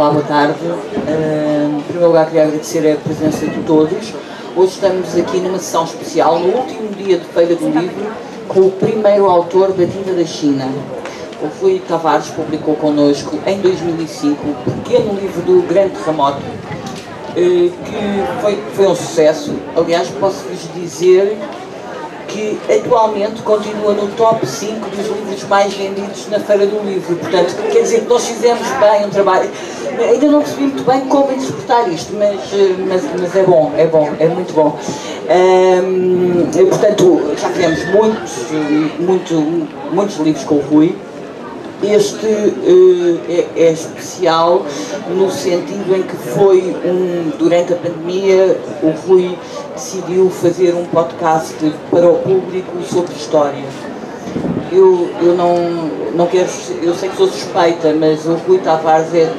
Olá, boa tarde. Em primeiro lugar, queria agradecer a presença de todos. Hoje estamos aqui numa sessão especial, no último dia de Feira do Livro, com o primeiro autor da tinta da China. O Rui Tavares publicou connosco em 2005 o pequeno livro do Grande Terremoto, que foi um sucesso. Aliás, posso-vos dizer que atualmente continua no top 5 dos livros mais vendidos na Feira do Livro. Portanto, quer dizer que nós fizemos bem um trabalho. Ainda não percebi muito bem como interpretar isto, mas é bom, é muito bom. Portanto, já fizemos muitos livros com o Rui. Este é especial no sentido em que durante a pandemia, o Rui decidiu fazer um podcast para o público sobre história. Eu não quero, eu sei que sou suspeita, mas o Rui Tavares é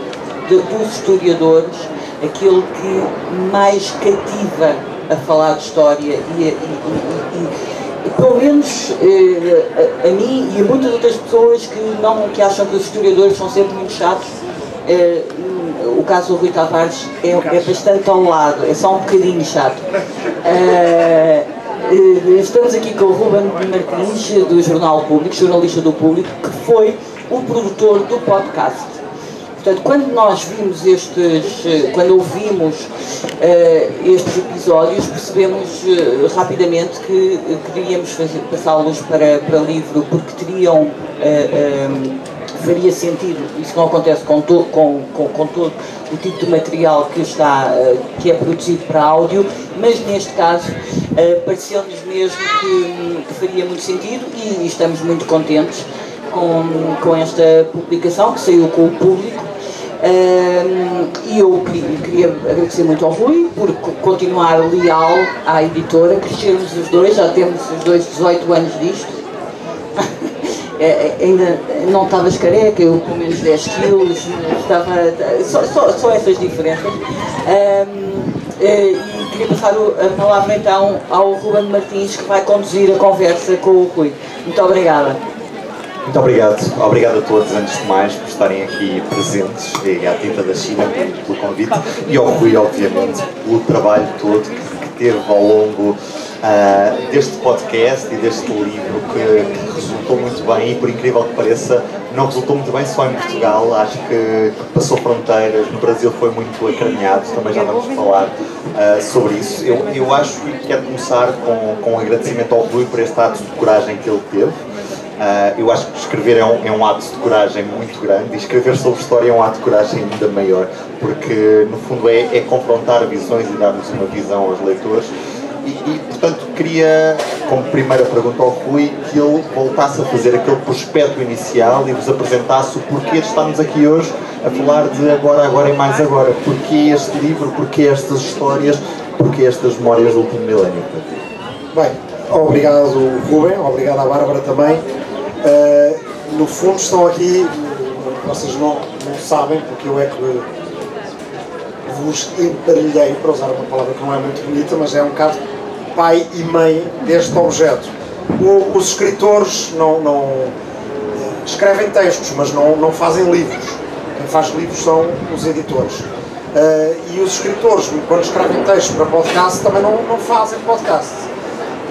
dos historiadores aquele que mais cativa a falar de história e pelo menos a mim e a muitas outras pessoas que acham que os historiadores são sempre muito chatos, o caso do Rui Tavares é bastante ao lado, é só um bocadinho chato. Estamos aqui com o Ruben Martins, do Jornal Público, jornalista do Público, que foi o produtor do podcast. Portanto, quando ouvimos estes episódios, percebemos rapidamente que queríamos passá-los para livro, porque faria sentido. Isso não acontece com todo o tipo de material que é produzido para áudio, mas neste caso pareceu-nos mesmo que faria muito sentido e estamos muito contentes com esta publicação que saiu com o Público. E eu queria agradecer muito ao Rui por continuar leal à editora. Crescermos os dois, já temos os dois 18 anos disto. Ainda não estavas careca, eu pelo menos 10 quilos, só essas diferenças. E queria passar a palavra então ao Ruben Martins, que vai conduzir a conversa com o Rui. Muito obrigada. Muito obrigado. Obrigado a todos, antes de mais, por estarem aqui presentes, e à Tinta da China pelo convite, e ao Rui, obviamente, pelo trabalho todo que teve ao longo deste podcast e deste livro, que resultou muito bem e, por incrível que pareça, não resultou muito bem só em Portugal. Acho que passou fronteiras, no Brasil foi muito acarinhado, também já vamos falar sobre isso. Eu acho que quero começar com um agradecimento ao Rui por este ato de coragem que ele teve. Eu acho que escrever é um ato de coragem muito grande, e escrever sobre história é um ato de coragem ainda maior, porque no fundo é confrontar visões e dar-nos uma visão aos leitores. E portanto queria, como primeira pergunta ao Rui, que ele voltasse a fazer aquele prospecto inicial e vos apresentasse o porquê de estarmos aqui hoje a falar de agora e mais agora. Porquê este livro, porquê estas histórias, porquê estas memórias do último milénio? Bem, obrigado Ruben, obrigado à Bárbara também. No fundo estão aqui, vocês não sabem, porque eu é que vos emparelhei, para usar uma palavra que não é muito bonita, mas é um bocado pai e mãe deste objeto. Os escritores não escrevem textos, mas não fazem livros. Quem faz livros são os editores. E os escritores, quando escrevem textos para podcast, também não fazem podcast.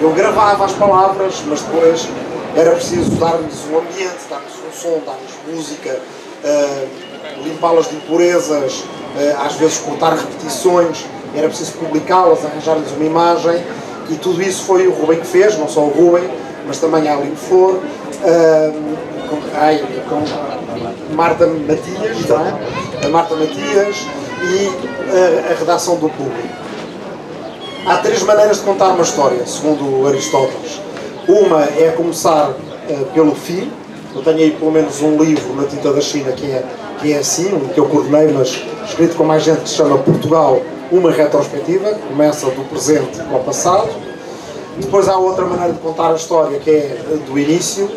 Eu gravava as palavras, mas depois era preciso dar-lhes um ambiente, dar-lhes um som, dar-lhes música, limpá-las de impurezas, às vezes cortar repetições, era preciso publicá-las, arranjar-lhes uma imagem, e tudo isso foi o Ruben que fez, não só o Ruben, mas também a Aline Flor, com Marta Matias, não é? A Marta Matias e a redação do Público. Há 3 maneiras de contar uma história, segundo Aristóteles. Uma é começar pelo fim. Eu tenho aí pelo menos um livro na Tinta da China que é assim, um que eu coordenei, mas escrito com mais gente, que se chama Portugal, uma retrospectiva, começa do presente ao passado. Depois há outra maneira de contar a história, que é do início,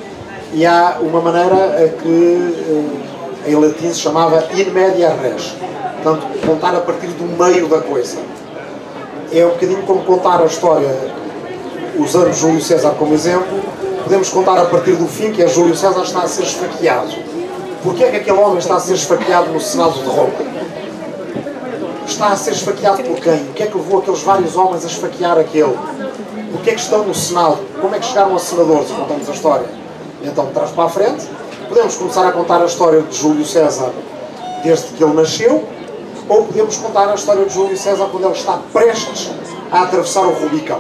e há uma maneira que em latim se chamava in media res, portanto, contar a partir do meio da coisa. É um bocadinho como contar a história, usando Júlio César como exemplo. Podemos contar a partir do fim, que é Júlio César está a ser esfaqueado. Porquê é que aquele homem está a ser esfaqueado no Senado de Roma? está a ser esfaqueado por quem? O que é que levou aqueles vários homens a esfaquear aquele? O que é que estão no Senado? Como é que chegaram a senadores? Contamos a história. Então, de trás para a frente, podemos começar a contar a história de Júlio César desde que ele nasceu, ou podemos contar a história de Júlio César quando ele está prestes a atravessar o Rubicão.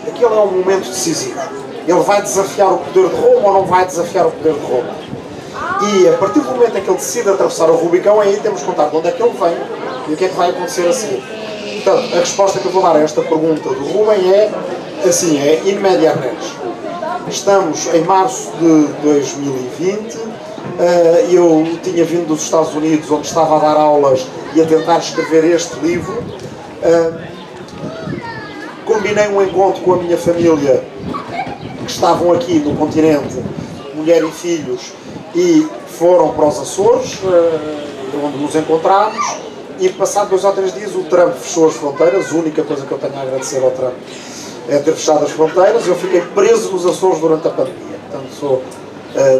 Aquele é um momento decisivo. Ele vai desafiar o poder de Roma ou não vai desafiar o poder de Roma? E a partir do momento em que ele decide atravessar o Rubicão, aí temos que contar de onde é que ele vem e o que é que vai acontecer a seguir. Portanto, a resposta que eu vou dar a esta pergunta do Rubem é assim, é in media res. Estamos em março de 2020, eu tinha vindo dos Estados Unidos, onde estava a dar aulas e a tentar escrever este livro. Combinei um encontro com a minha família, que estavam aqui no continente, mulher e filhos, e foram para os Açores, onde nos encontramos, e passado 2 ou 3 dias o Trump fechou as fronteiras. A única coisa que eu tenho a agradecer ao Trump é ter fechado as fronteiras. Eu fiquei preso nos Açores durante a pandemia. Portanto, sou,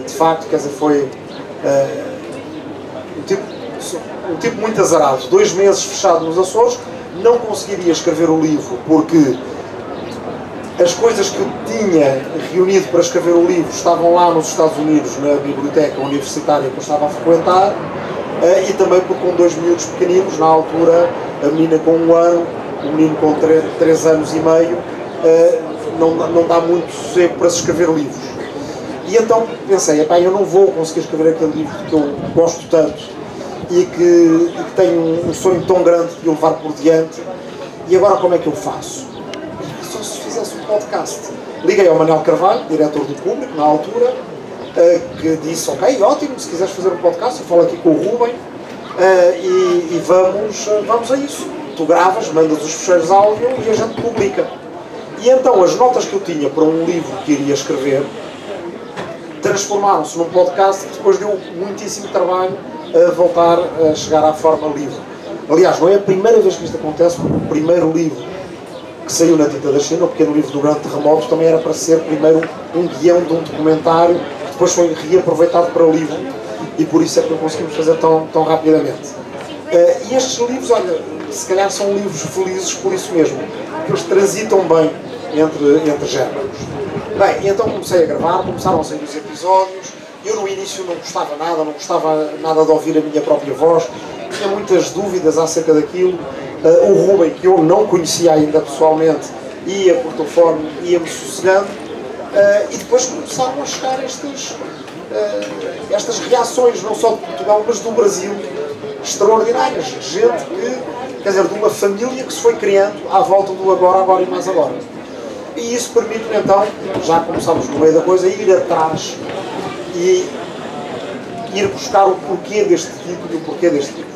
de facto, quer dizer, foi um tipo muito azarado. 2 meses fechado nos Açores, não conseguiria escrever o livro, porque as coisas que eu tinha reunido para escrever o livro estavam lá nos Estados Unidos, na biblioteca universitária que eu estava a frequentar, e também porque com 2 miúdos pequeninos, na altura, a menina com 1 ano, o menino com 3 anos e meio, não dá muito sossego para se escrever livros. E então pensei, epá, eu não vou conseguir escrever aquele livro que eu gosto tanto e que tenho um sonho tão grande de o levar por diante, e agora como é que eu faço? Só se fizesse um podcast. Liguei ao Manuel Carvalho, diretor do Público, na altura, que disse, ok, ótimo, se quiseres fazer um podcast, eu falo aqui com o Rubem, e vamos a isso. Tu gravas, mandas os fecheiros de áudio e a gente publica. E então as notas que eu tinha para um livro que iria escrever transformaram-se num podcast que depois deu muitíssimo trabalho a voltar a chegar à forma livre. Aliás, não é a primeira vez que isto acontece, porque o primeiro livro que saiu na Tinta da China, o pequeno livro do Grande Terremoto, também era para ser primeiro um guião de um documentário, que depois foi reaproveitado para livro, e por isso é que o conseguimos fazer tão rapidamente. E estes livros, olha, se calhar são livros felizes por isso mesmo, porque eles transitam bem entre géneros. Bem, então comecei a gravar, começaram a sair os episódios. Eu no início não gostava nada de ouvir a minha própria voz, tinha muitas dúvidas acerca daquilo. O Rubem, que eu não conhecia ainda pessoalmente, ia por telefone, ia-me sossegando, e depois começaram a chegar estas reações, não só de Portugal, mas do Brasil, extraordinárias. Gente que, quer dizer, de uma família que se foi criando à volta do agora e mais agora. E isso permite-me então, já começamos no meio da coisa, ir atrás e ir buscar o porquê deste título e o porquê deste título.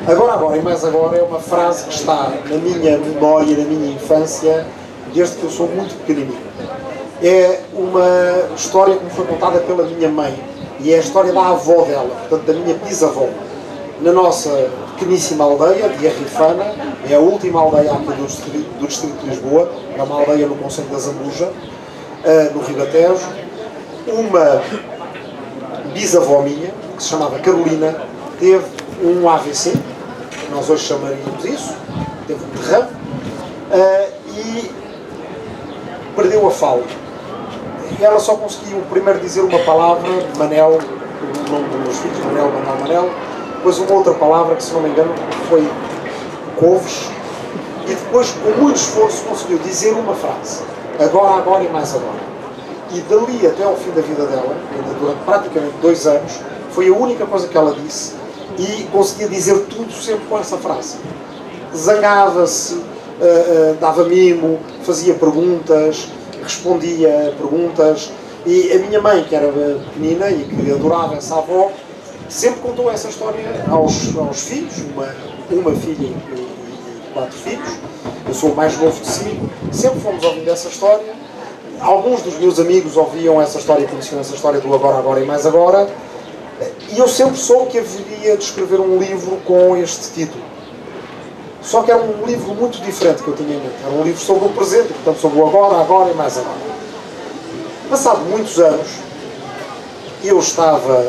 Agora e mais agora é uma frase que está na minha memória, na minha infância, desde que eu sou muito pequenininho. É uma história que me foi contada pela minha mãe, e é a história da avó dela, portanto da minha bisavó. Na nossa pequeníssima aldeia de Arrifana, é a última aldeia aqui do distrito de Lisboa, é uma aldeia no concelho da Zambuja, no Ribatejo. Uma bisavó minha, que se chamava Carolina, teve um AVC, nós hoje chamaríamos isso, teve um derrame, e perdeu a fala. Ela só conseguiu primeiro dizer uma palavra, Manel, o nome dos meus filhos, Manel, depois uma outra palavra que, se não me engano, foi couves, e depois, com muito esforço, conseguiu dizer uma frase, agora e mais agora. E dali até ao fim da vida dela, ainda durante praticamente 2 anos, foi a única coisa que ela disse, e conseguia dizer tudo sempre com essa frase. Zangava-se, dava mimo, fazia perguntas, respondia a perguntas, e a minha mãe, que era pequenina e que adorava essa avó, sempre contou essa história aos filhos, uma filha e 4 filhos. Eu sou o mais novo de 5, sempre fomos ouvindo essa história. Alguns dos meus amigos ouviam essa história, conheciam essa história do agora e mais agora, e eu sempre soube que haveria de escrever um livro com este título. Só que era um livro muito diferente que eu tinha em mente. Era um livro sobre o presente, portanto sobre o agora e mais agora. Passado muitos anos, eu estava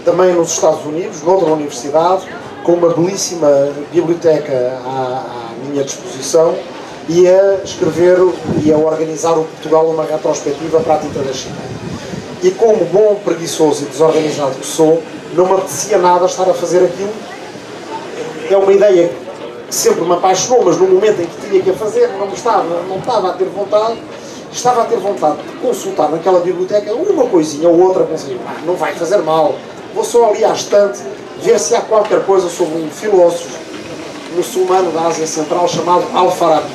também nos Estados Unidos, noutra universidade, com uma belíssima biblioteca à minha disposição, e a escrever e a organizar o Portugal uma retrospectiva para a tinta da China. E como bom, preguiçoso e desorganizado que sou, não me apetecia nada estar a fazer aquilo. É uma ideia que sempre me apaixonou, mas no momento em que tinha que a fazer não estava a ter vontade. Estava a ter vontade de consultar naquela biblioteca uma coisinha ou outra, pensei, não vai fazer mal, vou só ali à estante ver se há qualquer coisa sobre um filósofo muçulmano da Ásia Central chamado Al-Farabi.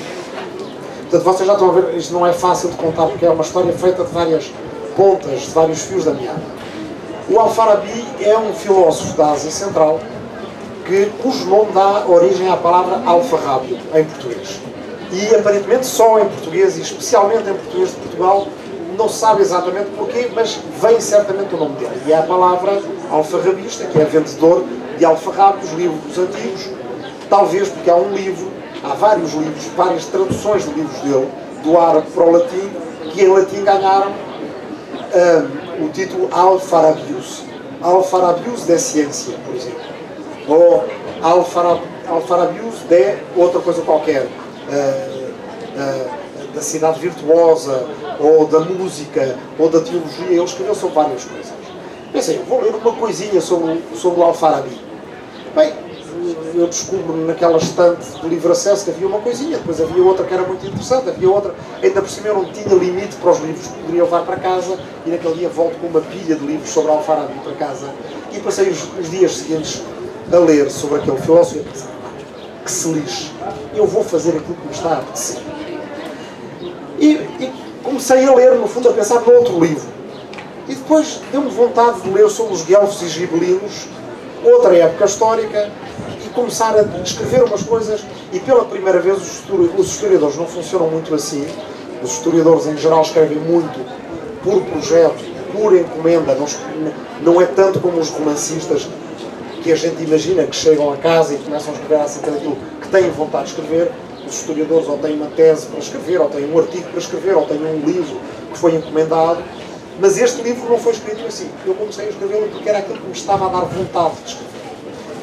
Portanto, vocês já estão a ver, isto não é fácil de contar porque é uma história feita de várias pontas, de vários fios da meada. O Al-Farabi é um filósofo da Ásia Central cujo nome dá origem à palavra alfarrábio, em português. E aparentemente só em português, e especialmente em português de Portugal, não se sabe exatamente porquê, mas vem certamente o nome dele. E é a palavra alfarrabista, que é vendedor de alfarrábios, livros antigos, talvez porque há vários livros, várias traduções de livros dele, do árabe para o latim, que em latim ganharam o título Al-Farabius. Al-Farabius de ciência, por exemplo. Ou Al-Farabius de outra coisa qualquer. Da cidade virtuosa, ou da música, ou da teologia. Ele escreveu sobre várias coisas. Pensei, vou ler uma coisinha sobre o Al-Farabi. Bem, eu descubro naquela estante de livre acesso que havia uma coisinha, depois havia outra que era muito interessante, havia outra, ainda por cima eu não tinha limite para os livros que poderia levar para casa, e naquele dia volto com uma pilha de livros sobre Al-Farabi para casa, e passei os dias seguintes a ler sobre aquele filósofo, e a pensar, que se lixe, eu vou fazer aquilo que me está a apetecer. E comecei a ler, no fundo, a pensar noutro livro. E depois deu-me vontade de ler sobre os guelfos e gibelinos, outra época histórica, e começar a escrever umas coisas. E pela primeira vez os historiadores não funcionam muito assim. Os historiadores, em geral, escrevem muito por projeto, por encomenda. Não é tanto como os romancistas que a gente imagina que chegam a casa e começam a escrever acerca daquilo que têm vontade de escrever. Os historiadores ou têm uma tese para escrever, ou têm um artigo para escrever, ou têm um livro que foi encomendado. Mas este livro não foi escrito assim. Eu comecei a escrevê-lo porque era aquilo que me estava a dar vontade de escrever.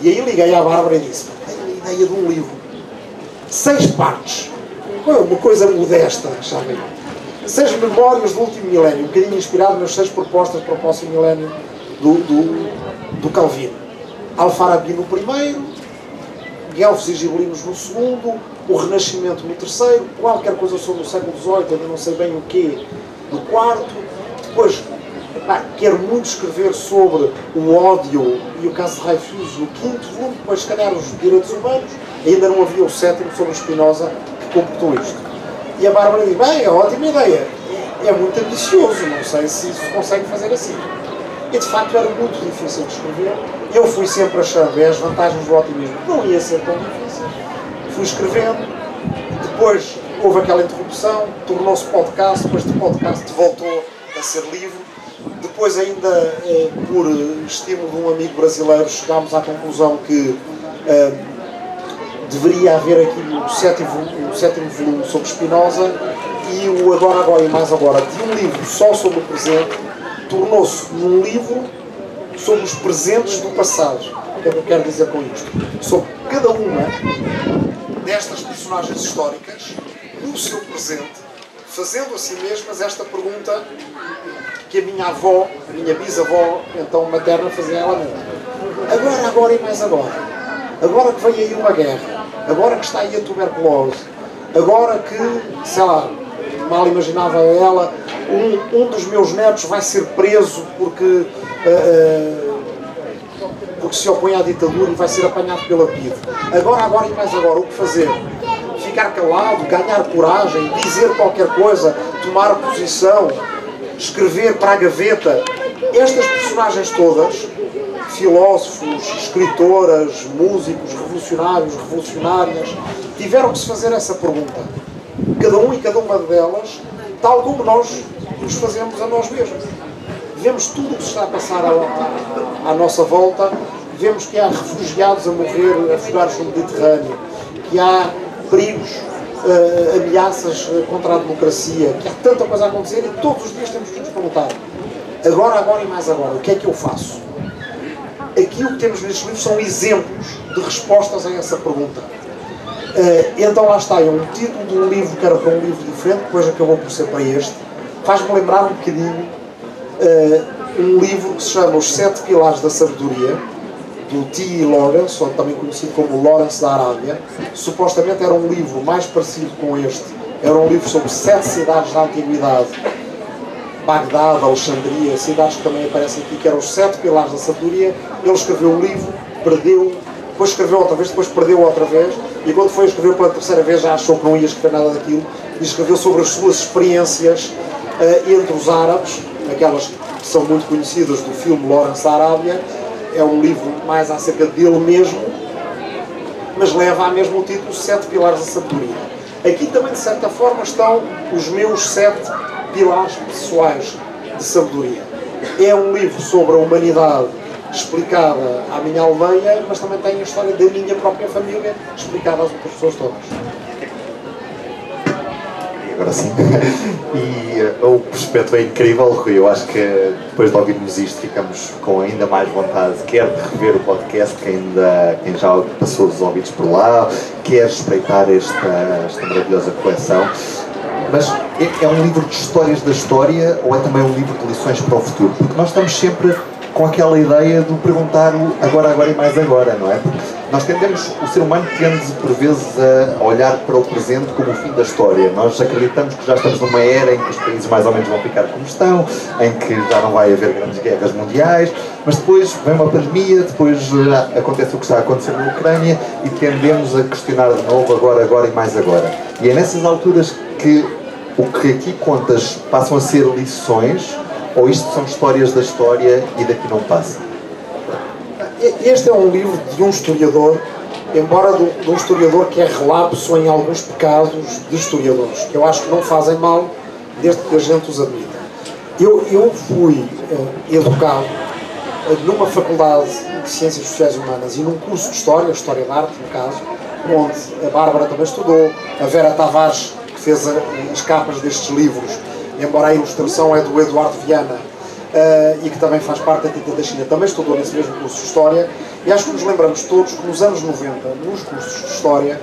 E aí liguei à Bárbara e disse, tenho a ideia de um livro. 6 partes. Uma coisa modesta, sabem? 6 memórias do último milénio, um bocadinho inspirado nas 6 propostas para o próximo milénio do Calvino. Al-Farabi no primeiro, guelfos e gibelinos no segundo, o Renascimento no terceiro, qualquer coisa sobre o século XVIII, ainda não sei bem o quê, no quarto. Depois, quero muito escrever sobre o ódio e o caso de Dreyfus no quinto volume, depois se calhar os direitos humanos, ainda não havia o 7º sobre Spinoza que completou isto. E a Bárbara diz, bem, é ótima ideia, é muito ambicioso, não sei se isso consegue fazer assim. E de facto era muito difícil de escrever. Eu fui sempre achando as vantagens do otimismo, não ia ser tão difícil. Fui escrevendo, depois houve aquela interrupção, tornou-se podcast, depois de podcast voltou a ser livro. Depois ainda, por estímulo de um amigo brasileiro, chegámos à conclusão que deveria haver aqui o 7º volume sobre Spinoza, e o Agora e Mais Agora, de um livro só sobre o presente, tornou-se num livro sobre os presentes do passado. O que é que eu quero dizer com isto? Sobre cada uma destas personagens históricas, no seu presente, fazendo a si mesmas esta pergunta que a minha avó, a minha bisavó, então materna, fazia ela mesma. Agora e mais agora. Agora que vem aí uma guerra. Agora que está aí a tuberculose. Agora que, sei lá, mal imaginava ela, um dos meus netos vai ser preso porque se opõe à ditadura e vai ser apanhado pela PIDE. Agora e mais agora. O que fazer? Ficar calado, ganhar coragem, dizer qualquer coisa, tomar posição, escrever para a gaveta. Estas personagens todas, filósofos, escritoras, músicos, revolucionários, revolucionárias, tiveram que se fazer essa pergunta. Cada um e cada uma delas, tal como nós nos fazemos a nós mesmos. Vemos tudo o que se está a passar à nossa volta, vemos que há refugiados a morrer, afogados no Mediterrâneo, que há perigos, ameaças contra a democracia, que há tanta coisa a acontecer, e todos os dias temos que nos perguntar, agora e mais agora, o que é que eu faço? aqui o que temos nestes livros são exemplos de respostas a essa pergunta. Então lá está, é um título de um livro que era para um livro diferente, depois acabou por ser para este. Faz-me lembrar um bocadinho um livro que se chama Os 7 Pilares da Sabedoria, do T.E. Lawrence, ou também conhecido como Lawrence da Arábia. Supostamente era um livro mais parecido com este, era um livro sobre 7 cidades da Antiguidade, Bagdá, Alexandria, cidades que também aparecem aqui, que eram os 7 Pilares da Sabedoria. Ele escreveu um livro, perdeu, depois escreveu outra vez, depois perdeu outra vez, e quando foi escrever pela terceira vez já achou que não ia escrever nada daquilo, e escreveu sobre as suas experiências entre os árabes, aquelas que são muito conhecidas do filme Lawrence da Arábia. É um livro mais acerca dele mesmo, mas leva a mesmo o título 7 Pilares da Sabedoria. Aqui também, de certa forma, estão os meus 7 pilares pessoais de sabedoria. É um livro sobre a humanidade explicada à minha aldeia, mas também tem a história da minha própria família explicada às outras pessoas todas. E agora sim. E o prospecto é incrível, Rui. Eu acho que depois de ouvirmos isto ficamos com ainda mais vontade, quer de rever o podcast, quem já passou os ouvidos por lá, quer espreitar esta maravilhosa coleção. Mas é um livro de histórias da história ou é também um livro de lições para o futuro? Porque nós estamos sempre com aquela ideia de perguntar o agora e mais agora, não é? Porque nós o ser humano tende por vezes a olhar para o presente como o fim da história. Nós acreditamos que já estamos numa era em que os países mais ou menos vão ficar como estão, em que já não vai haver grandes guerras mundiais, mas depois vem uma pandemia, depois acontece o que está a acontecer na Ucrânia e tendemos a questionar de novo agora e mais agora. E é nessas alturas que o que aqui contas passam a ser lições, ou isto são histórias da história e daqui não passa? Este é um livro de um historiador, embora de um historiador que é relapso em alguns pecados de historiadores, que eu acho que não fazem mal, desde que a gente os admita. Eu fui educado numa faculdade de Ciências Sociais e Humanas e num curso de História da Arte, no caso, onde a Bárbara também estudou, a Vera Tavares, que fez as capas destes livros, embora a ilustração é do Eduardo Viana, e que também faz parte da Tinta da China, também estudou nesse mesmo curso de História, e acho que nos lembramos todos que nos anos 90, nos cursos de História,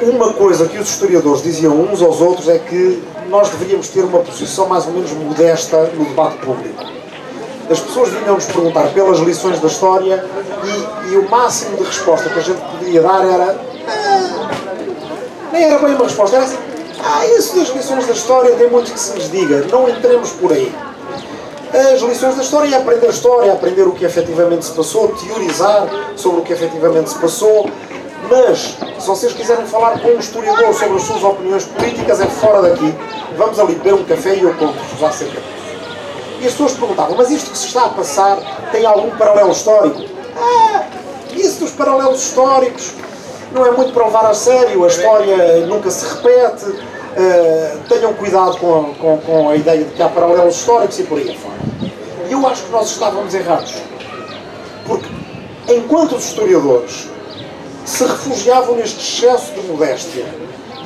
uma coisa que os historiadores diziam uns aos outros é que nós deveríamos ter uma posição mais ou menos modesta no debate público. As pessoas vinham-nos perguntar pelas lições da história e o máximo de resposta que a gente podia dar era nem era bem uma resposta, era assim: isso das lições da história tem muito que se nos diga, não entremos por aí. As lições da história é aprender o que efetivamente se passou, teorizar sobre o que efetivamente se passou, mas se vocês quiserem falar com um historiador sobre as suas opiniões políticas, é fora daqui, vamos ali beber um café e eu conto-vos acerca disso. E as pessoas perguntavam: mas isto que se está a passar tem algum paralelo histórico? Isso dos paralelos históricos não é muito para levar a sério, a história nunca se repete, tenham cuidado com a ideia de que há paralelos históricos e por aí afora. E eu acho que nós estávamos errados, porque enquanto os historiadores se refugiavam neste excesso de modéstia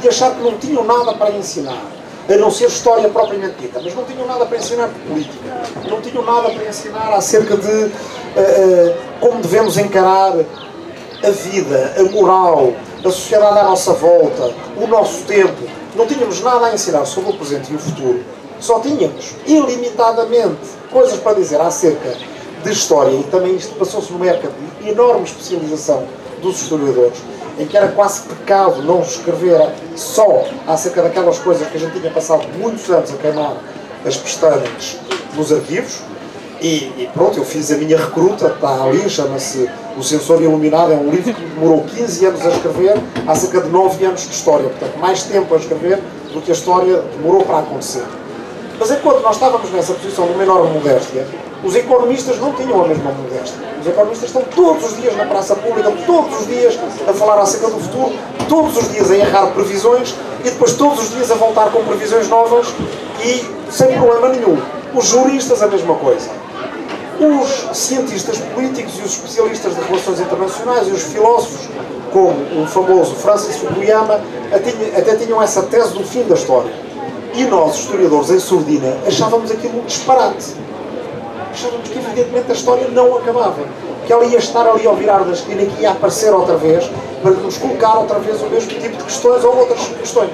de achar que não tinham nada para ensinar, a não ser história propriamente dita, mas não tinham nada para ensinar de política, não tinham nada para ensinar acerca de como devemos encarar a vida, a moral, a sociedade à nossa volta, o nosso tempo. Não tínhamos nada a ensinar sobre o presente e o futuro. Só tínhamos, ilimitadamente, coisas para dizer acerca de história, e também isto passou-se numa época de enorme especialização dos historiadores, em que era quase pecado não escrever só acerca daquelas coisas que a gente tinha passado muitos anos a queimar as pestanas nos arquivos. E pronto, eu fiz a minha recruta, está ali, chama-se O Censor Iluminado, é um livro que demorou 15 anos a escrever, há cerca de 9 anos de história, portanto mais tempo a escrever do que a história demorou para acontecer. Mas enquanto nós estávamos nessa posição de uma enorme modéstia, os economistas não tinham a mesma modéstia. Os economistas estão todos os dias na praça pública, todos os dias a falar acerca do futuro, todos os dias a errar previsões e depois todos os dias a voltar com previsões novas e sem problema nenhum. Os juristas a mesma coisa. Os cientistas políticos e os especialistas de relações internacionais e os filósofos, como o famoso Francis Fukuyama, até tinham essa tese do fim da história. E nós, historiadores em surdina, achávamos aquilo um disparate. achávamos que evidentemente a história não acabava, que ela ia estar ali ao virar da esquina e que ia aparecer outra vez para nos colocar outra vez o mesmo tipo de questões ou outras questões.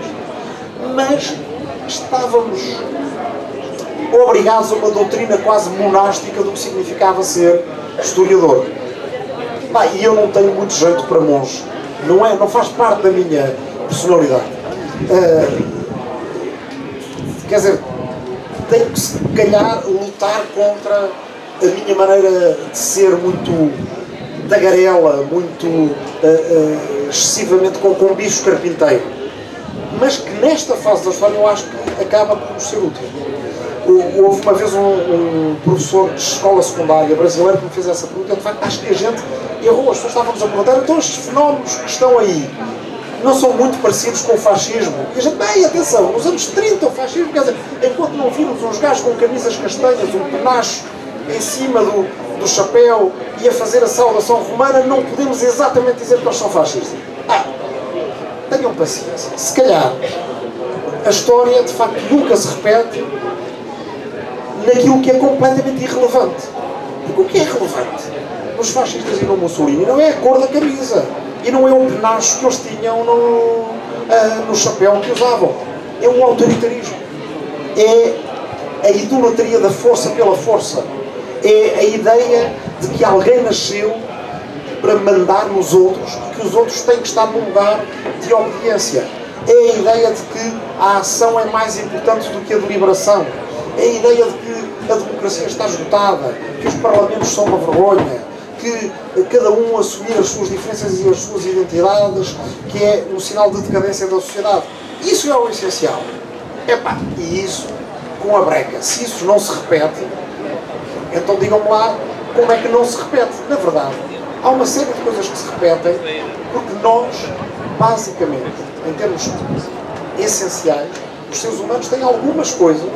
Mas estávamos obrigados a uma doutrina quase monástica do que significava ser historiador. E eu não tenho muito jeito para monge, não faz parte da minha personalidade. Quer dizer, tenho que se calhar lutar contra a minha maneira de ser muito tagarela, muito excessivamente com bicho carpinteiro, mas que nesta fase da história eu acho que acaba por nos ser útil. Houve uma vez um professor de escola secundária brasileiro que me fez essa pergunta. De facto, acho que a gente errou. As pessoas estavam-nos a perguntar: então estes fenómenos que estão aí não são muito parecidos com o fascismo? E a gente, bem, atenção, nos anos 30 o fascismo, quer dizer, enquanto não vimos uns gajos com camisas castanhas, um penacho em cima do chapéu e a fazer a saudação romana, não podemos exatamente dizer que eles são fascistas. Tenham paciência. Se calhar a história de facto nunca se repete naquilo que é completamente irrelevante. Porque o que é relevante nos fascistas e no Mussolini não é a cor da camisa e não é o penacho que eles tinham no chapéu que usavam. É o autoritarismo. É a idolatria da força pela força. É a ideia de que alguém nasceu para mandar nos outros e que os outros têm que estar num lugar de obediência. É a ideia de que a ação é mais importante do que a deliberação. É a ideia de que a democracia está esgotada, que os parlamentos são uma vergonha, que cada um assumir as suas diferenças e as suas identidades, que é um sinal de decadência da sociedade. Isso é o essencial. E isso, com a breca, se isso não se repete, então digam-me lá como é que não se repete. Na verdade, há uma série de coisas que se repetem, porque nós, basicamente, em termos essenciais, os seres humanos têm algumas coisas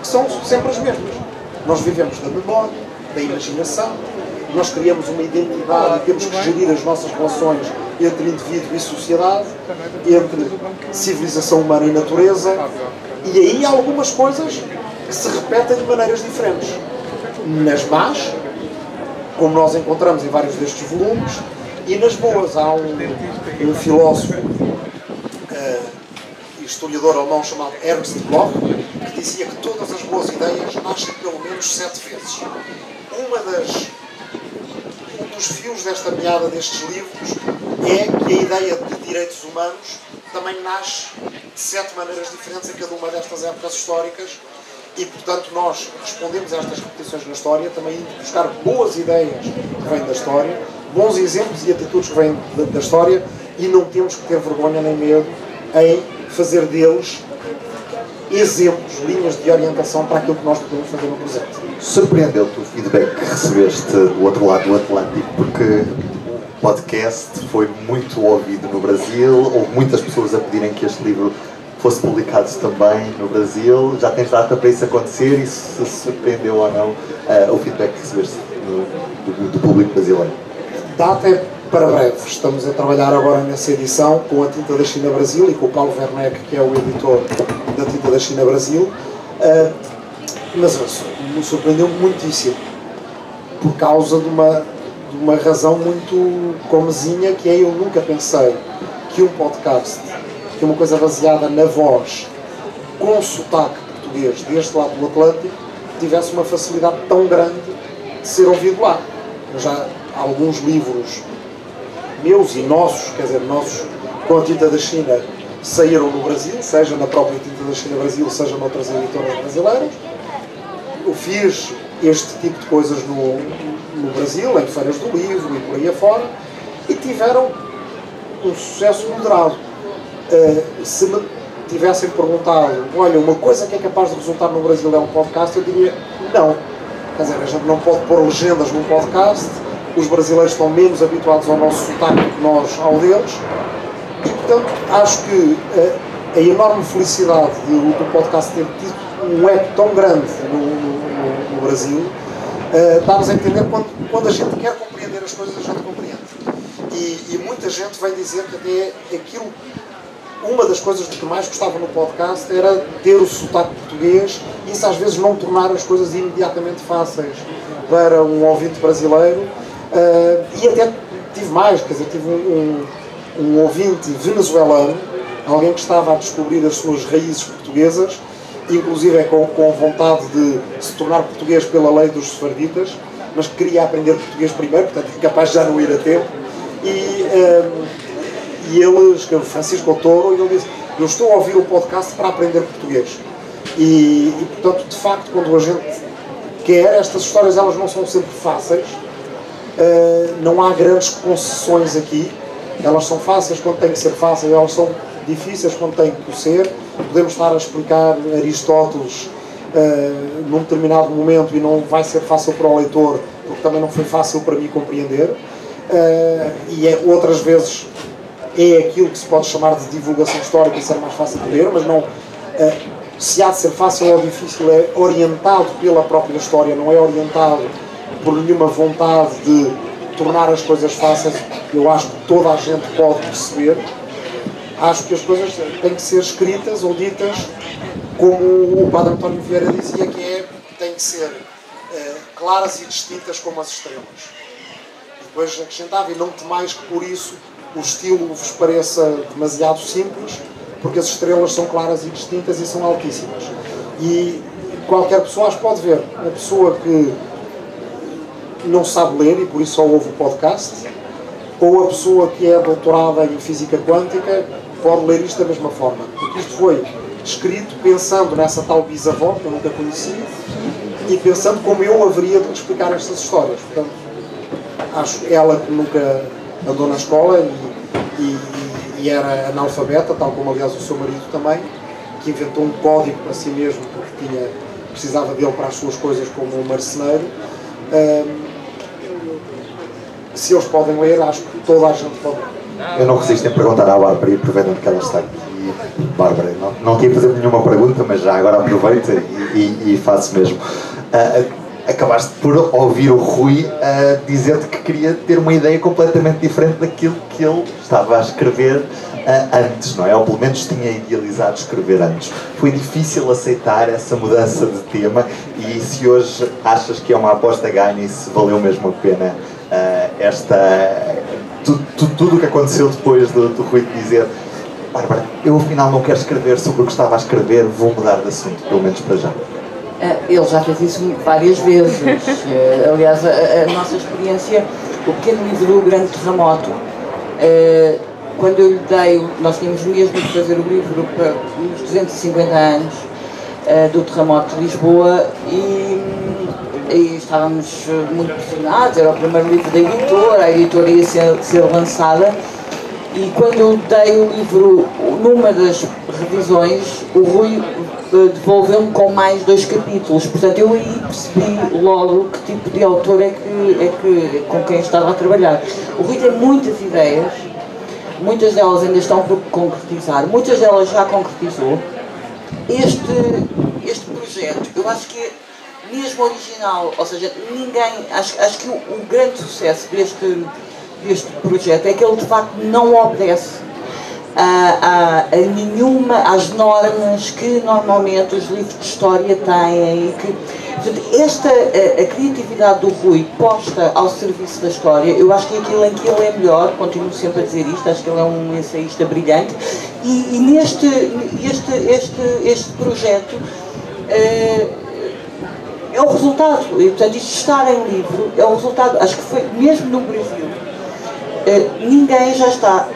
que são sempre as mesmas. Nós vivemos da memória, da imaginação, nós criamos uma identidade e temos que gerir as nossas relações entre indivíduo e sociedade, entre civilização humana e natureza, e aí há algumas coisas que se repetem de maneiras diferentes. Nas más, como nós encontramos em vários destes volumes, e nas boas. Há um filósofo e historiador alemão chamado Ernst Bloch, que dizia que todas as boas ideias nascem pelo menos 7 vezes. Um dos fios desta meada destes livros é que a ideia de direitos humanos também nasce de 7 maneiras diferentes em cada uma destas épocas históricas. E, portanto, nós respondemos a estas repetições na história, também indo buscar boas ideias que vêm da história, bons exemplos e atitudes que vêm da história, e não temos que ter vergonha nem medo em fazer deles exemplos, linhas de orientação para aquilo que nós podemos fazer no presente. Surpreendeu-te o feedback que recebeste do outro lado do Atlântico, porque o podcast foi muito ouvido no Brasil, houve muitas pessoas a pedirem que este livro fosse publicado também no Brasil. Já tens data para isso acontecer, e se surpreendeu ou não o feedback que recebeste do público brasileiro? Data é para breve. Estamos a trabalhar agora nessa edição com a Tinta da China Brasil e com o Paulo Werneck, que é o editor da Tinta da China Brasil. Mas me surpreendeu muitíssimo por causa de uma razão muito comezinha, que é: eu nunca pensei que um podcast, que é uma coisa baseada na voz, com sotaque português deste lado do Atlântico, tivesse uma facilidade tão grande de ser ouvido lá. Já alguns livros meus e nossos, quer dizer, nossos com a Tinta da China, saíram no Brasil, seja na própria Tinta da China Brasil, seja noutras editoras brasileiras. Eu fiz este tipo de coisas no Brasil, em feiras do livro e por aí afora, e tiveram um sucesso moderado. Se me tivessem perguntado, olha, uma coisa que é capaz de resultar no Brasil é um podcast, eu diria não. Quer dizer, a gente não pode pôr legendas num podcast, os brasileiros estão menos habituados ao nosso sotaque do que nós ao deles, e portanto acho que a enorme felicidade do podcast ter tido um eco tão grande no Brasil dá-nos a entender quando a gente quer compreender as coisas, a gente compreende. E muita gente vem dizer que até aquilo uma das coisas de que mais gostava no podcast era ter o sotaque português e isso às vezes não tornar as coisas imediatamente fáceis para um ouvinte brasileiro. E até tive mais, quer dizer, tive um ouvinte venezuelano, alguém que estava a descobrir as suas raízes portuguesas, inclusive com vontade de se tornar português pela lei dos sefarditas, mas que queria aprender português primeiro, portanto é capaz de já não ir a tempo. E ele escreveu Francisco Toro e ele disse: eu estou a ouvir o podcast para aprender português. E portanto, de facto, quando a gente quer, estas histórias elas não são sempre fáceis, não há grandes concessões aqui, elas são fáceis quando têm que ser fáceis, elas são difíceis quando têm que ser. Podemos estar a explicar Aristóteles num determinado momento e não vai ser fácil para o leitor, porque também não foi fácil para mim compreender. Outras vezes é aquilo que se pode chamar de divulgação histórica e ser mais fácil de ler, mas não, se há de ser fácil ou difícil, é orientado pela própria história, não é orientado por nenhuma vontade de tornar as coisas fáceis. Eu acho que toda a gente pode perceber. Acho que as coisas têm que ser escritas ou ditas como o Padre António Vieira dizia, têm que ser claras e distintas como as estrelas. Depois acrescentava: e não temais que por isso o estilo vos pareça demasiado simples, porque as estrelas são claras e distintas e são altíssimas. E qualquer pessoa as pode ver. Uma pessoa que não sabe ler e por isso só ouve o podcast, ou a pessoa que é doutorada em física quântica, pode ler isto da mesma forma, porque isto foi escrito pensando nessa tal bisavó, que eu nunca conheci, e pensando como eu haveria de lhe explicar estas histórias. Portanto, acho ela que nunca andou na escola e era analfabeta, tal como aliás o seu marido também, que inventou um código para si mesmo porque precisava dele para as suas coisas como um marceneiro. Se eles podem ler, acho que toda a gente pode ler. Eu não resisto em perguntar à Bárbara e aproveitando que ela está aqui. Bárbara, não tinha fazer nenhuma pergunta, mas já agora aproveito e faço mesmo. Acabaste por ouvir o Rui dizer-te que queria ter uma ideia completamente diferente daquilo que ele estava a escrever antes, não é? Ou pelo menos tinha idealizado escrever antes. Foi difícil aceitar essa mudança de tema e se hoje achas que é uma aposta ganha e se valeu mesmo a pena tudo o que aconteceu depois do Rui dizer: Bárbara, eu afinal não quero escrever sobre o que estava a escrever, vou mudar de assunto, pelo menos para já. Ele já fez isso várias vezes. Aliás, a nossa experiência, o pequeno livro, o grande terremoto, quando eu lhe dei, nós tínhamos mesmo de fazer o livro para os 250 anos do terremoto de Lisboa e estávamos muito pressionados, era o primeiro livro da editora, a editora ia ser lançada, e quando eu dei o livro, numa das revisões, o Rui devolveu-me com mais 2 capítulos. Portanto, eu aí percebi logo que tipo de autor com quem estava a trabalhar. O Rui tem muitas ideias, muitas delas ainda estão por concretizar, muitas delas já concretizou. Este projeto, eu acho que é mesmo original, ou seja, acho que o grande sucesso deste projeto é que ele de facto não obedece às normas que normalmente os livros de história têm. Portanto, a criatividade do Rui posta ao serviço da história, eu acho que é aquilo em que ele é melhor, continuo sempre a dizer isto, acho que ele é um ensaísta brilhante, e este projeto é o resultado, e portanto isto estar em livro é o resultado. Acho que foi mesmo no Brasil. Ninguém já está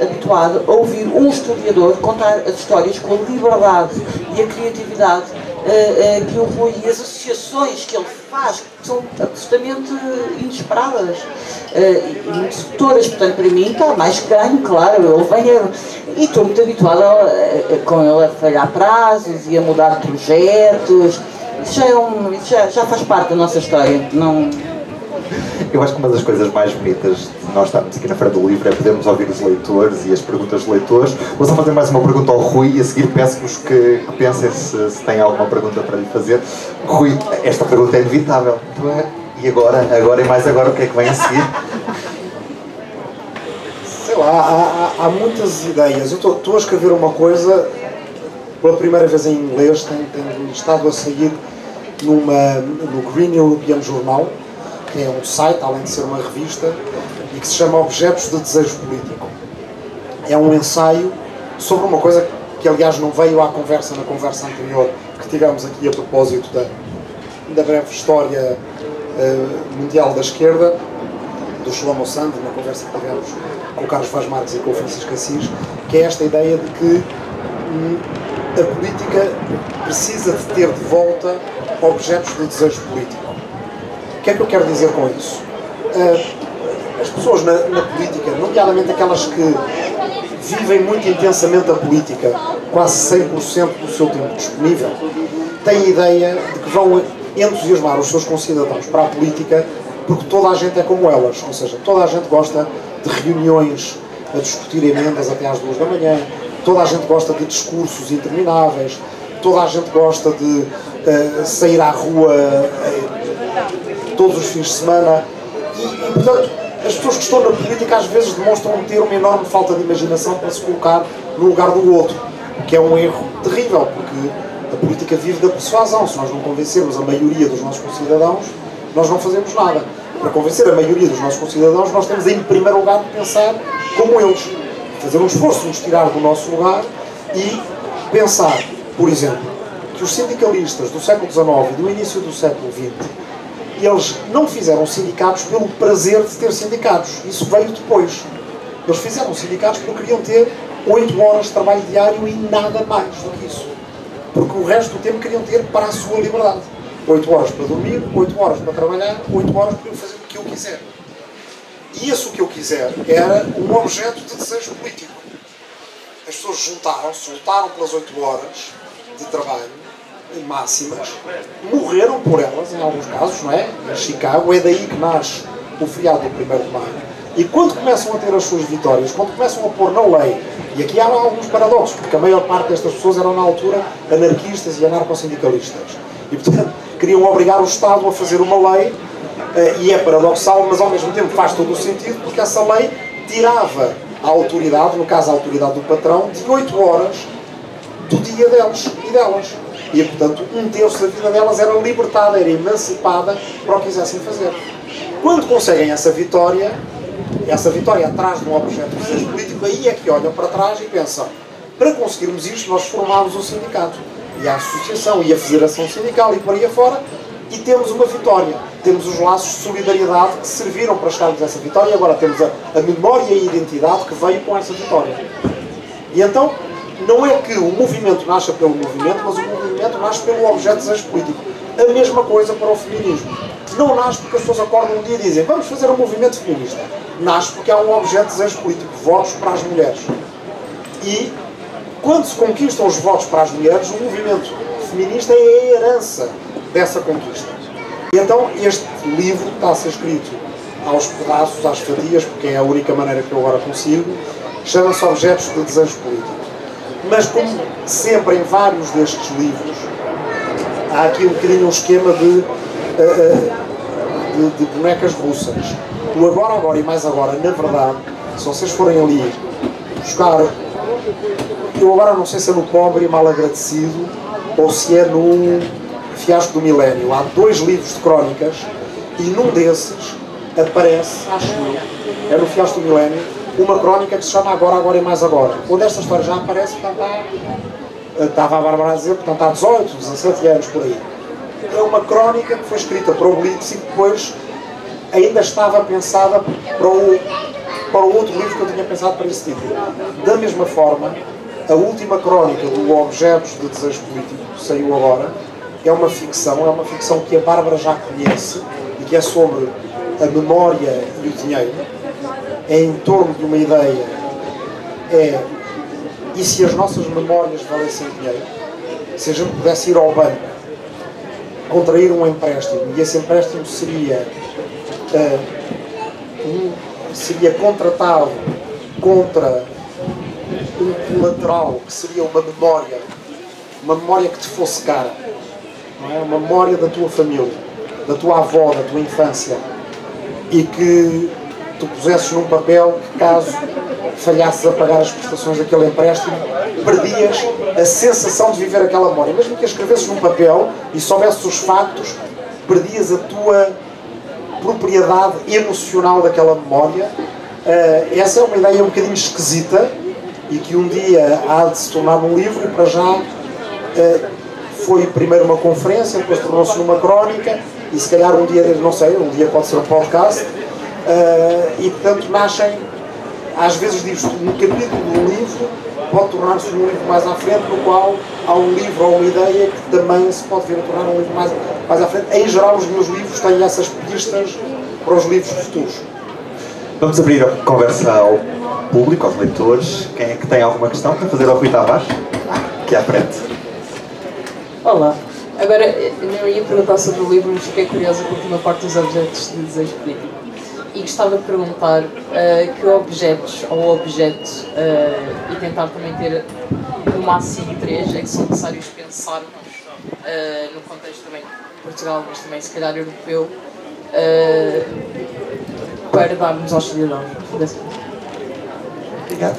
habituado a ouvir um historiador contar as histórias com a liberdade e a criatividade que o Rui e as associações que ele faz, que são absolutamente inesperadas e muito sedutoras. Portanto, para mim está mais que ganho, claro. Eu venho e estou muito habituada com ele a falhar prazos e a mudar de projetos. Isso já faz parte da nossa história. Não... Eu acho que uma das coisas mais bonitas de nós estarmos aqui na Feira do Livro é podermos ouvir os leitores e as perguntas dos leitores. Vou só fazer mais uma pergunta ao Rui e a seguir peço-vos que pensem se têm alguma pergunta para lhe fazer. Rui, esta pergunta é inevitável. E agora e mais agora, o que é que vem a seguir? Sei lá, há muitas ideias. Eu estou a escrever uma coisa pela primeira vez em inglês, tenho estado a sair no Green European Journal, que é um site, além de ser uma revista, e que se chama Objetos de Desejo Político. É um ensaio sobre uma coisa que aliás não veio à conversa na conversa anterior que tivemos aqui a propósito da breve história mundial da esquerda, do Shlomo Sand, na conversa que tivemos com o Carlos Vaz Marques e com o Francisco Assis, que é esta ideia de que a política precisa de ter de volta objetos de desejo político. O que é que eu quero dizer com isso? As pessoas na política, nomeadamente aquelas que vivem muito intensamente a política, quase 100% do seu tempo disponível, têm a ideia de que vão entusiasmar os seus concidadãos para a política porque toda a gente é como elas, ou seja, toda a gente gosta de reuniões a discutir emendas até às 2 da manhã, toda a gente gosta de discursos intermináveis, toda a gente gosta de sair à rua todos os fins de semana e, portanto, as pessoas que estão na política às vezes demonstram ter uma enorme falta de imaginação para se colocar no lugar do outro, o que é um erro terrível, porque a política vive da persuasão. Se nós não convencermos a maioria dos nossos concidadãos, nós não fazemos nada. Para convencer a maioria dos nossos concidadãos, nós temos em primeiro lugar de pensar como eles, fazer um esforço de nos tirar do nosso lugar e pensar, por exemplo, que os sindicalistas do século XIX e do início do século XX, eles não fizeram sindicatos pelo prazer de ter sindicatos. Isso veio depois. Eles fizeram sindicatos porque queriam ter 8 horas de trabalho diário e nada mais do que isso. Porque o resto do tempo queriam ter para a sua liberdade. 8 horas para dormir, 8 horas para trabalhar, 8 horas para eu fazer o que eu quiser. E isso o que eu quiser era um objeto de desejo político. As pessoas juntaram-se, lutaram pelas 8 horas de trabalho, máximas, morreram por elas, em alguns casos, não é? Em Chicago, é daí que nasce o feriado do 1º de maio. E quando começam a ter as suas vitórias, quando começam a pôr na lei, e aqui há alguns paradoxos, porque a maior parte destas pessoas eram na altura anarquistas e anarcossindicalistas. E, portanto, queriam obrigar o Estado a fazer uma lei, e é paradoxal, mas ao mesmo tempo faz todo o sentido, porque essa lei tirava a autoridade, no caso a autoridade do patrão, de 8 horas do dia deles e delas. E, portanto, 1/3 da vida delas era libertada, era emancipada para o que quisessem fazer. Quando conseguem essa vitória atrás de um objeto de desejo político, aí é que olham para trás e pensam, para conseguirmos isto, nós formámos o sindicato, e a associação, e a federação sindical, e por aí afora, e temos uma vitória. Temos os laços de solidariedade que serviram para chegarmos a essa vitória, e agora temos a memória e a identidade que veio com essa vitória. E então, não é que o movimento nasça pelo movimento, mas o movimento nasce pelo objeto de desejo político. A mesma coisa para o feminismo. Não nasce porque as pessoas acordam um dia e dizem vamos fazer um movimento feminista. Nasce porque há um objeto de desejo político, votos para as mulheres. E quando se conquistam os votos para as mulheres, o movimento feminista é a herança dessa conquista. E então este livro está a ser escrito aos pedaços, às fatias, porque é a única maneira que eu agora consigo, chama-se Objetos de Desejo Político. Mas como sempre em vários destes livros, há aqui um bocadinho um esquema de bonecas russas. O agora e mais agora, na verdade, se vocês forem ali buscar, eu agora não sei se é no Pobre e Mal Agradecido ou se é no Fiasco do Milénio. Há 2 livros de crónicas e num desses aparece, acho que é no Fiasco do Milénio, uma crónica que se chama Agora e mais agora. Onde esta história já aparece, portanto, estava a Bárbara a dizer, portanto, há 18, 17 anos por aí. É uma crónica que foi escrita para o Blitz e que depois ainda estava pensada para o outro livro que eu tinha pensado para esse título. Da mesma forma, a última crónica do Objetos de Desejo Político, que saiu agora, é uma ficção que a Bárbara já conhece e que é sobre a memória e o dinheiro. É em torno de uma ideia, e se as nossas memórias valessem dinheiro? Se a gente pudesse ir ao banco, contrair um empréstimo, e esse empréstimo seria contratado contra um colateral que seria uma memória que te fosse cara, não é? Uma memória da tua família, da tua avó, da tua infância, e que tu pusesses num papel que caso falhasses a pagar as prestações daquele empréstimo, perdias a sensação de viver aquela memória. Mesmo que a escrevesses num papel e soubesses os factos, perdias a tua propriedade emocional daquela memória. Essa é uma ideia um bocadinho esquisita e que um dia há de se tornar num livro, e para já foi primeiro uma conferência, depois tornou-se numa crónica, e se calhar um dia, não sei, um dia pode ser um podcast, e portanto nascem, às vezes diz um capítulo de um livro pode tornar-se um livro mais à frente, no qual há um livro ou uma ideia que também se pode vir a tornar um livro mais à frente. Em geral, os meus livros têm essas pistas para os livros futuros. Vamos abrir a conversa ao público, aos leitores. Quem é que tem alguma questão para fazer ao Rui Tavares? Aqui à frente. Olá. Agora, eu não ia perguntar sobre o livro, mas fiquei curiosa com a última parte dos objetos de desejo político. E gostava de perguntar que objetos ou objeto, e tentar também ter no máximo 3, é que são necessários pensarmos no contexto também de Portugal, mas também se calhar europeu, para darmos aos cidadãos. Obrigado.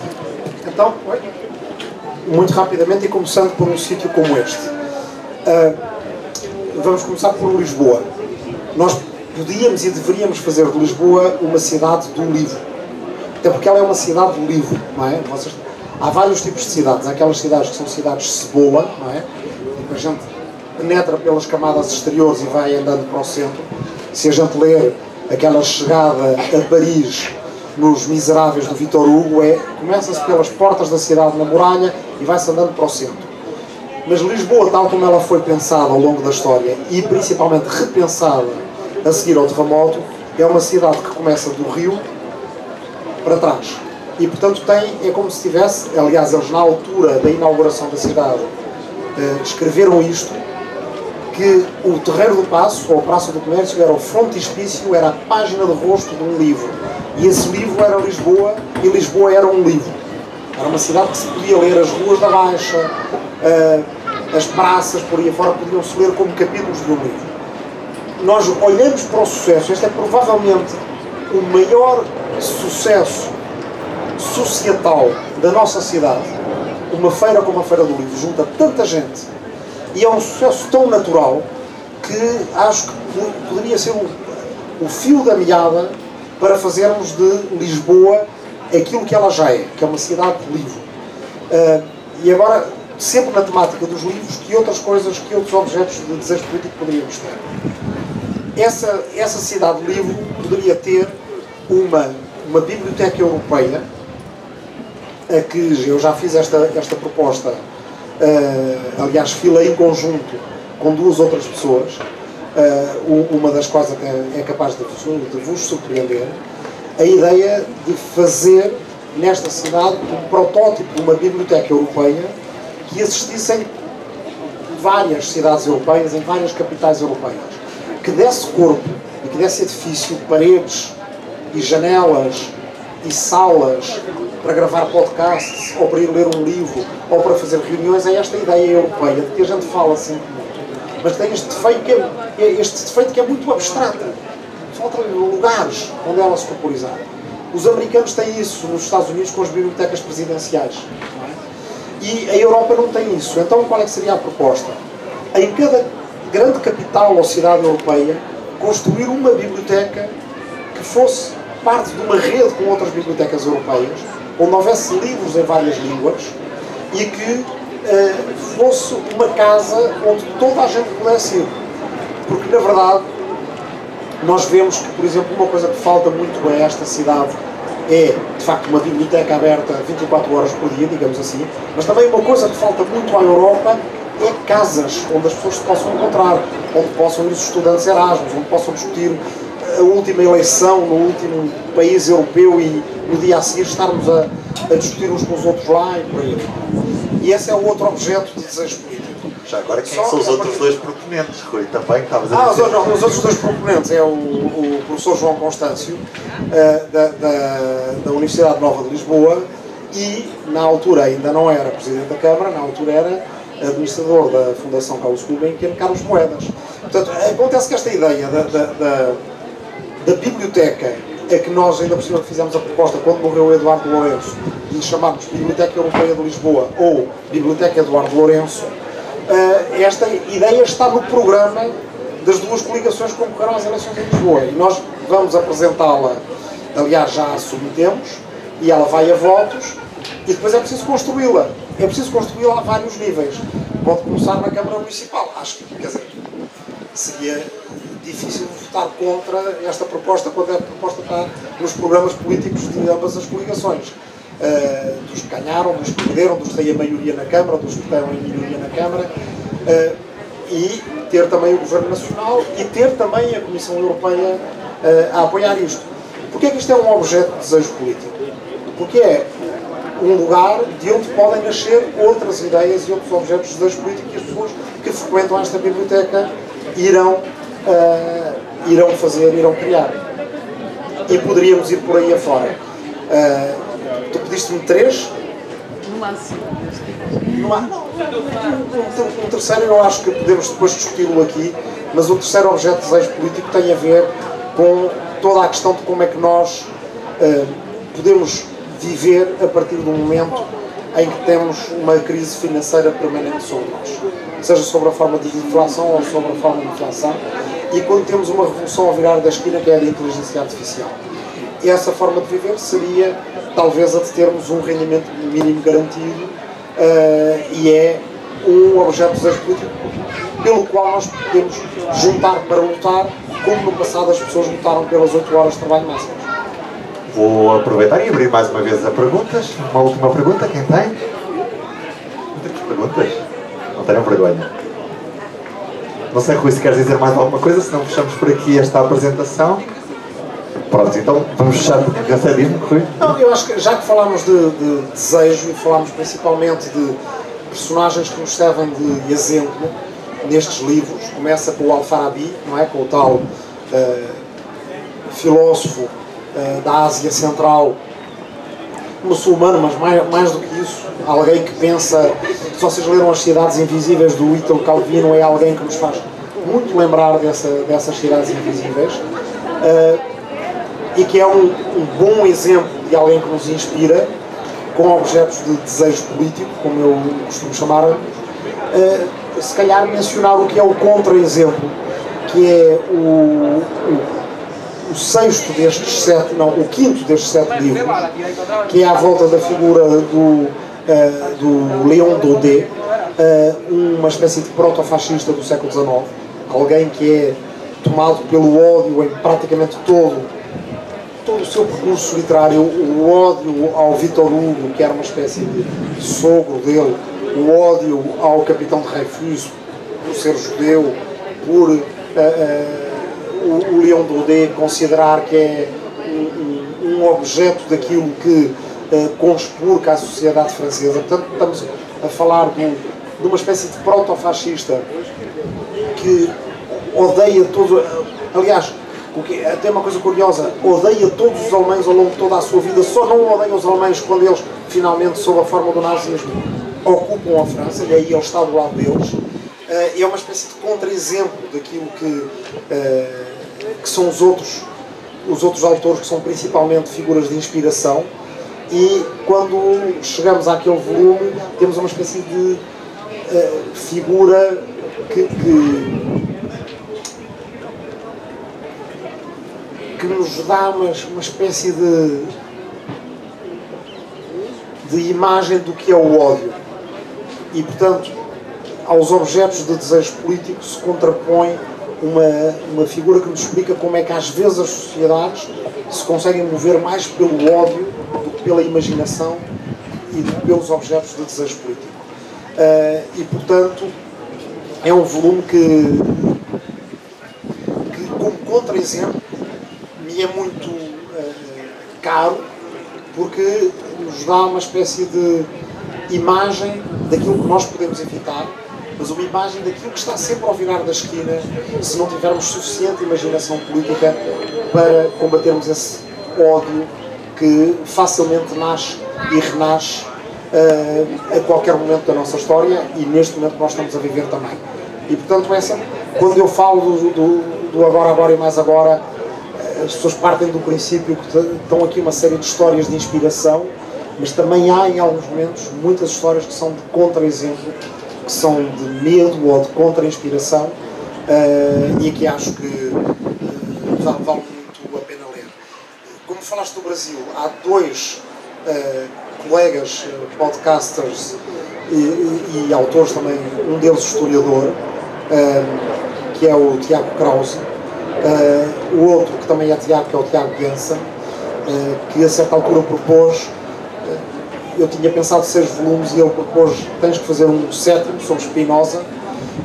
Então, muito rapidamente e começando por um sítio como este. Vamos começar por Lisboa. Nós podíamos e deveríamos fazer de Lisboa uma cidade do livro. Até porque ela é uma cidade do livro, não é? Há vários tipos de cidades. Há aquelas cidades que são cidades cebola, não é? A gente penetra pelas camadas exteriores e vai andando para o centro. Se a gente ler aquela chegada a Paris nos Miseráveis do Victor Hugo, começa-se pelas portas da cidade na muralha e vai-se andando para o centro. Mas Lisboa, tal como ela foi pensada ao longo da história e principalmente repensada a seguir ao terremoto, é uma cidade que começa do rio para trás. E portanto é como se tivesse, aliás eles na altura da inauguração da cidade escreveram isto, que o Terreiro do Paço, ou a Praça do Comércio, era o frontispício, era a página de rosto de um livro. E esse livro era Lisboa, e Lisboa era um livro. Era uma cidade que se podia ler, as ruas da Baixa, as praças, por aí afora, podiam-se ler como capítulos de um livro. Nós olhamos para o sucesso, este é provavelmente o maior sucesso societal da nossa cidade. Uma feira como a Feira do Livro junta tanta gente, e é um sucesso tão natural que acho que poderia ser o fio da meada para fazermos de Lisboa aquilo que ela já é, que é uma cidade de livro. E agora, sempre na temática dos livros, que outras coisas, que outros objetos de desejo político poderíamos ter? Essa cidade de livro poderia ter uma biblioteca europeia, a que eu já fiz esta proposta. Aliás, filei em conjunto com duas outras pessoas, uma das quais até é capaz de vos surpreender, a ideia de fazer nesta cidade um protótipo de uma biblioteca europeia que existisse em várias cidades europeias, em várias capitais europeias, que desse corpo e que desse edifício, paredes e janelas e salas para gravar podcasts, ou para ir ler um livro, ou para fazer reuniões, é esta ideia europeia, de que a gente fala sempre muito, mas tem este defeito que é muito abstrato. Faltam lugares onde ela se corporizar. Os americanos têm isso nos Estados Unidos com as bibliotecas presidenciais, não é? E a Europa não tem isso. Então qual é que seria a proposta? Em cada grande capital ou cidade europeia, construir uma biblioteca que fosse parte de uma rede com outras bibliotecas europeias, onde houvesse livros em várias línguas e que fosse uma casa onde toda a gente pudesse ir. Porque, na verdade, nós vemos que, por exemplo, uma coisa que falta muito a esta cidade é, de facto, uma biblioteca aberta 24 horas por dia, digamos assim, mas também uma coisa que falta muito à Europa é casas onde as pessoas se possam encontrar, onde possam ir os estudantes Erasmus, onde possam discutir a última eleição no último país europeu e no dia a seguir estarmos a discutir uns com os outros lá e por aí. E esse é o outro objeto de desejo político. Já agora, quem são os outros dois proponentes, Rui? Também estavas a dizer. Os outros dois proponentes é o professor João Constâncio, da Universidade Nova de Lisboa, e na altura ainda não era Presidente da Câmara, na altura era administrador da Fundação Carlos Gulbenkian, Carlos Moedas. Portanto, acontece que esta ideia da biblioteca é que nós ainda por cima fizemos a proposta, quando morreu o Eduardo Lourenço, de chamarmos Biblioteca Europeia de Lisboa ou Biblioteca Eduardo Lourenço. Esta ideia está no programa das duas coligações que concorreram às eleições em Lisboa, e nós vamos apresentá-la, aliás já a submetemos, e ela vai a votos, e depois é preciso construí-la. É preciso construí-la a vários níveis. Pode começar na Câmara Municipal. Acho que, quer dizer, seria difícil votar contra esta proposta quando a proposta está nos programas políticos de ambas as coligações. Dos que ganharam, dos que perderam, dos que têm a maioria na Câmara, dos que têm a minoria na Câmara, e ter também o Governo Nacional e ter também a Comissão Europeia a apoiar isto. Porquê é que isto é um objeto de desejo político? Porque é um lugar de onde podem nascer outras ideias e outros objetos de desejo político, e as pessoas que frequentam esta biblioteca irão criar. E poderíamos ir por aí afora. Tu pediste-me 3? No máximo. O terceiro eu acho que podemos depois discuti-lo aqui, mas o terceiro objeto de desejo político tem a ver com toda a questão de como é que nós podemos viver a partir do momento em que temos uma crise financeira permanente sobre nós, seja sobre a forma de inflação ou sobre a forma de inflação, e quando temos uma revolução ao virar da esquina, que é a da inteligência artificial. E essa forma de viver seria talvez a de termos um rendimento mínimo garantido, e é um objeto de desejo político pelo qual nós podemos juntar para lutar, como no passado as pessoas lutaram pelas 8 horas de trabalho máximo. Vou aproveitar e abrir mais uma vez a perguntas. Uma última pergunta, quem tem? Muitas perguntas? Não tenham vergonha. Não sei, Rui, se queres dizer mais alguma coisa, senão fechamos por aqui esta apresentação. Pronto, então vamos fechar porque já sei disso, Rui. Não, eu acho que já que falámos de desejo e falámos principalmente de personagens que nos servem de exemplo nestes livros, começa com o Al-Farabi, não é? Com o tal filósofo da Ásia Central, muçulmano, mas mais do que isso, alguém que pensa, se vocês leram As Cidades Invisíveis do Italo Calvino, é alguém que nos faz muito lembrar dessas cidades invisíveis, e que é um bom exemplo de alguém que nos inspira, com objetos de desejo político, como eu costumo chamar. Se calhar mencionar o que é o contra-exemplo, que é o quinto destes 7 livros, que é à volta da figura do Léon Daudet, uma espécie de proto-fascista do século XIX, alguém que é tomado pelo ódio em praticamente todo o seu percurso literário, o ódio ao Victor Hugo, que era uma espécie de sogro dele, o ódio ao capitão de Dreyfus por ser judeu, por o Léon Daudet considerar que é um objeto daquilo que conspurca a sociedade francesa. Portanto, estamos a falar de uma espécie de proto-fascista que odeia todos. Aliás, até uma coisa curiosa, odeia todos os alemães ao longo de toda a sua vida, só não odeia os alemães quando eles finalmente, sob a forma do nazismo, ocupam a França, e aí ele está do lado deles. É uma espécie de contra-exemplo daquilo que são os outros autores, que são principalmente figuras de inspiração, e quando chegamos àquele volume temos uma espécie de figura que nos dá uma espécie de imagem do que é o ódio, e portanto aos objetos de desejo político se contrapõe uma figura que nos explica como é que às vezes as sociedades se conseguem mover mais pelo ódio do que pela imaginação e do que pelos objetos de desejo político. E portanto é um volume que como contra-exemplo me é muito caro, porque nos dá uma espécie de imagem daquilo que nós podemos evitar, mas uma imagem daquilo que está sempre ao virar da esquina se não tivermos suficiente imaginação política para combatermos esse ódio que facilmente nasce e renasce a qualquer momento da nossa história, e neste momento que nós estamos a viver também. E portanto quando eu falo do agora e mais agora, as pessoas partem do princípio que estão aqui uma série de histórias de inspiração, mas também há em alguns momentos muitas histórias que são de contra-exemplo, que são de medo ou de contra-inspiração, e aqui acho que vale muito a pena ler. Como falaste do Brasil, há dois colegas podcasters e autores também, um deles historiador, que é o Tiago Krause, o outro que também é Tiago, que é o Tiago Jansen, que a certa altura propôs, eu tinha pensado 6 volumes e ele propôs, tens que fazer um 7º sobre Spinoza,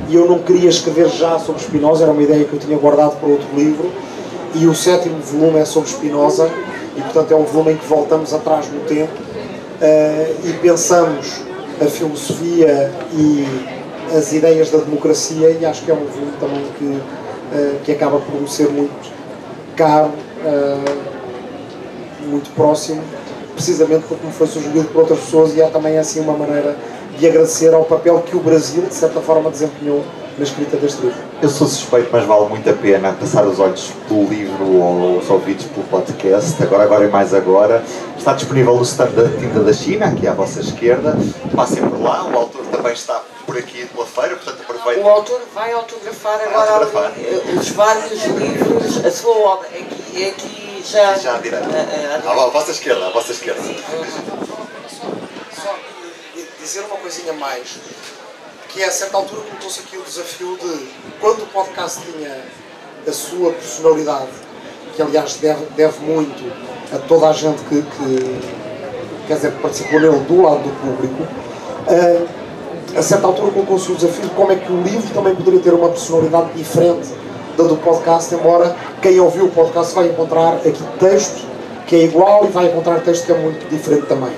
e eu não queria escrever já sobre Spinoza, era uma ideia que eu tinha guardado para outro livro, e o 7º volume é sobre Spinoza, e portanto é um volume em que voltamos atrás no tempo, e pensamos a filosofia e as ideias da democracia, e acho que é um volume também que acaba por ser muito caro, muito próximo, precisamente porque me foi sugerido por outras pessoas, e há também assim uma maneira de agradecer ao papel que o Brasil, de certa forma, desempenhou na escrita deste livro. Eu sou suspeito, mas vale muito a pena passar os olhos pelo livro ou os ouvidos pelo podcast, agora e mais agora. Está disponível no stand da Tinta da China, aqui à vossa esquerda. Passem por lá, o autor também está por aqui pela feira, portanto aproveitem. O autor vai autografar agora os vários livros, a sua obra, é aqui já à direita. À vossa esquerda, Só dizer uma coisinha mais, que a certa altura colocou-se aqui o desafio de, quando o podcast tinha a sua personalidade, que aliás deve muito a toda a gente que quer dizer, participou nele do lado do público, a certa altura colocou-se o desafio de como é que o livro também poderia ter uma personalidade diferente da do podcast, embora quem ouviu o podcast vai encontrar aqui texto que é igual e vai encontrar texto que é muito diferente também.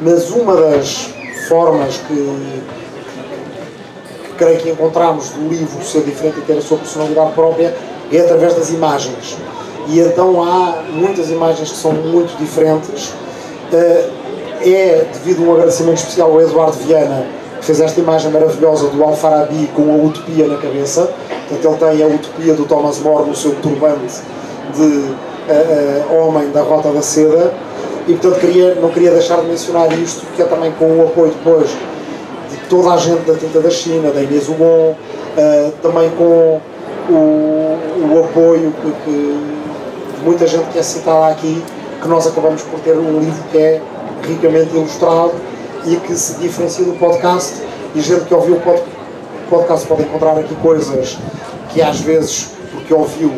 Mas uma das formas que creio que encontramos do livro ser diferente e ter a sua personalidade própria é através das imagens. E então há muitas imagens que são muito diferentes. É devido a um agradecimento especial ao Eduardo Viana, que fez esta imagem maravilhosa do Al-Farabi com a utopia na cabeça. Portanto, ele tem a utopia do Thomas More no seu turbante de homem da Rota da Seda. E portanto não queria deixar de mencionar isto, que é também com o apoio depois de toda a gente da Tinta da China, da Inês Hugon, também com o apoio de muita gente que é citada aqui, que nós acabamos por ter um livro que é ricamente ilustrado e que se diferencia do podcast, e gente que ouviu o podcast pode encontrar aqui coisas que às vezes, porque ouviu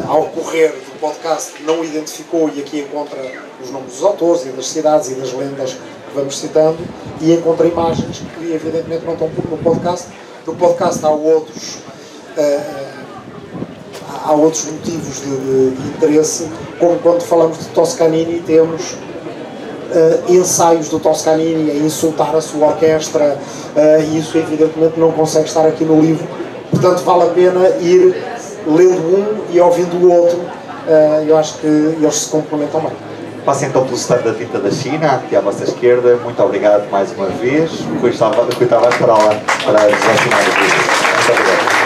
ao correr do podcast, não identificou, e aqui encontra os nomes dos autores e das cidades e das lendas que vamos citando, e encontra imagens que evidentemente não estão no podcast. No podcast há outros motivos de interesse, como quando falamos de Toscanini temos ensaios do Toscanini a insultar a sua orquestra, e isso evidentemente não consegue estar aqui no livro, portanto vale a pena ir lendo um e ouvindo o outro. Eu acho que eles se complementam bem. Passem então pelo stand da Tinta da China, aqui à vossa esquerda. Muito obrigado mais uma vez. Rui Tavares para desafinar o vídeo. Muito obrigado.